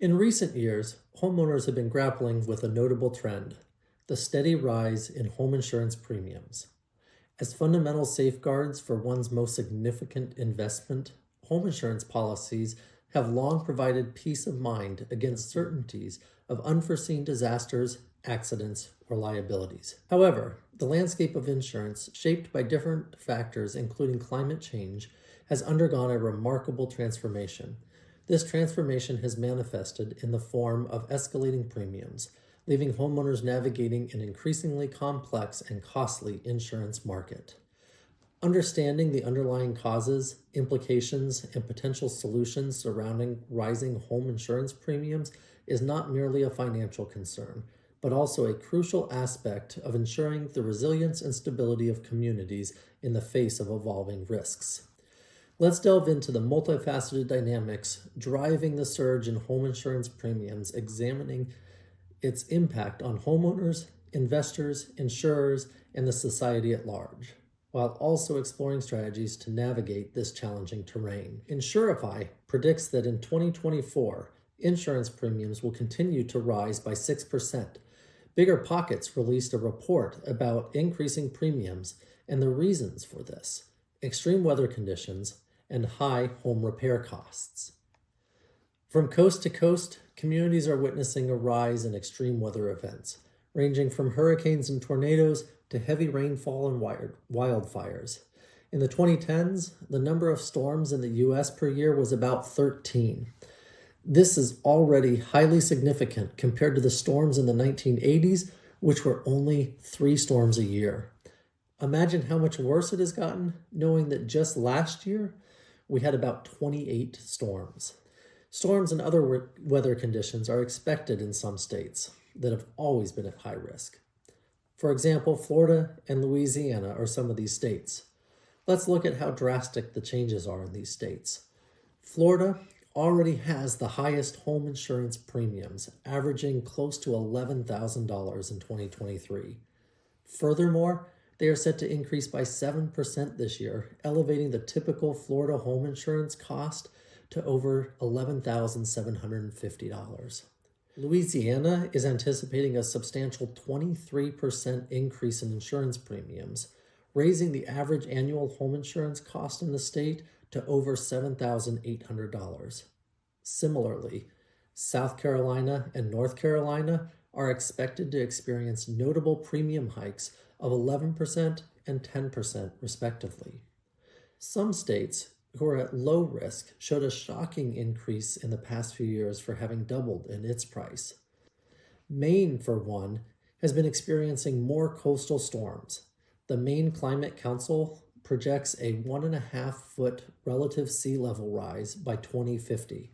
In recent years, homeowners have been grappling with a notable trend: the steady rise in home insurance premiums. As fundamental safeguards for one's most significant investment, home insurance policies have long provided peace of mind against certainties of unforeseen disasters, accidents, or liabilities. However, the landscape of insurance, shaped by different factors including climate change, has undergone a remarkable transformation. This transformation has manifested in the form of escalating premiums, leaving homeowners navigating an increasingly complex and costly insurance market. Understanding the underlying causes, implications, and potential solutions surrounding rising home insurance premiums is not merely a financial concern, but also a crucial aspect of ensuring the resilience and stability of communities in the face of evolving risks. Let's delve into the multifaceted dynamics driving the surge in home insurance premiums, examining its impact on homeowners, investors, insurers, and the society at large, while also exploring strategies to navigate this challenging terrain. Insurify predicts that in 2024, insurance premiums will continue to rise by 6%. Bigger Pockets released a report about increasing premiums and the reasons for this: extreme weather conditions and high home repair costs. From coast to coast, communities are witnessing a rise in extreme weather events, ranging from hurricanes and tornadoes to heavy rainfall and wildfires. In the 2010s, the number of storms in the US per year was about 13. This is already highly significant compared to the storms in the 1980s, which were only 3 storms a year. Imagine how much worse it has gotten, knowing that just last year, we had about 28 storms. Storms and other weather conditions are expected in some states that have always been at high risk. For example, Florida and Louisiana are some of these states. Let's look at how drastic the changes are in these states. Florida already has the highest home insurance premiums, averaging close to $11,000 in 2023. Furthermore, they are set to increase by 7% this year, elevating the typical Florida home insurance cost to over $11,750. Louisiana is anticipating a substantial 23% increase in insurance premiums, raising the average annual home insurance cost in the state to over $7,800. Similarly, South Carolina and North Carolina are expected to experience notable premium hikes of 11% and 10% respectively. Some states who are at low risk showed a shocking increase in the past few years for having doubled in its price. Maine, for one, has been experiencing more coastal storms. The Maine Climate Council projects a 1.5-foot relative sea level rise by 2050.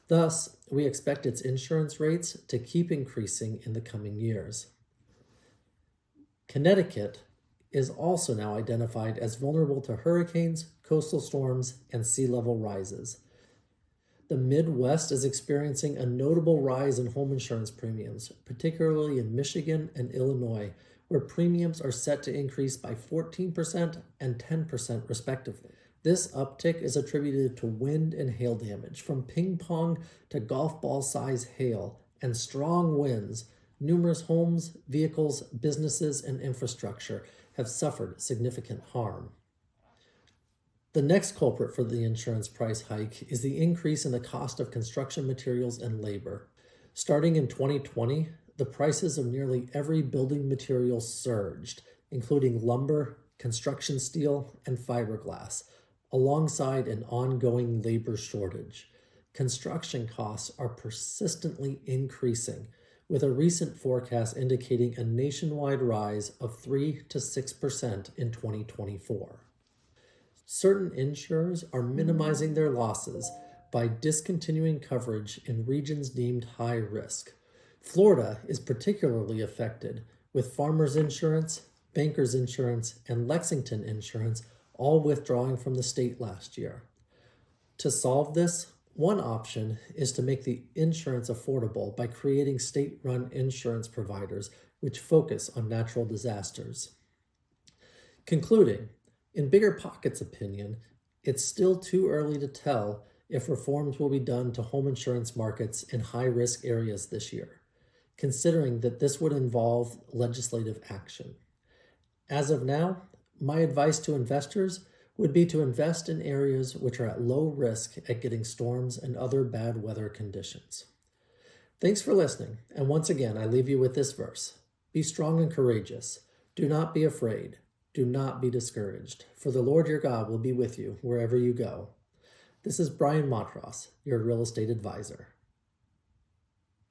Thus, we expect its insurance rates to keep increasing in the coming years. Connecticut is also now identified as vulnerable to hurricanes, coastal storms, and sea level rises. The Midwest is experiencing a notable rise in home insurance premiums, particularly in Michigan and Illinois, where premiums are set to increase by 14% and 10% respectively. This uptick is attributed to wind and hail damage, from ping pong to golf ball size hail, and strong winds. Numerous homes, vehicles, businesses, and infrastructure have suffered significant harm. The next culprit for the insurance price hike is the increase in the cost of construction materials and labor. Starting in 2020, the prices of nearly every building material surged, including lumber, construction steel, and fiberglass, alongside an ongoing labor shortage. Construction costs are persistently increasing, with a recent forecast indicating a nationwide rise of 3 to 6% in 2024. Certain insurers are minimizing their losses by discontinuing coverage in regions deemed high risk. Florida is particularly affected, with Farmers Insurance, Bankers Insurance, and Lexington Insurance all withdrawing from the state last year. To solve this, one option is to make the insurance affordable by creating state-run insurance providers which focus on natural disasters. Concluding, in Bigger Pockets' opinion, it's still too early to tell if reforms will be done to home insurance markets in high-risk areas this year, considering that this would involve legislative action. As of now, my advice to investors would be to invest in areas which are at low risk at getting storms and other bad weather conditions. Thanks for listening, and once again, I leave you with this verse. Be strong and courageous. Do not be afraid. Do not be discouraged, for the Lord your God will be with you wherever you go. This is Bryan Montross, your real estate advisor.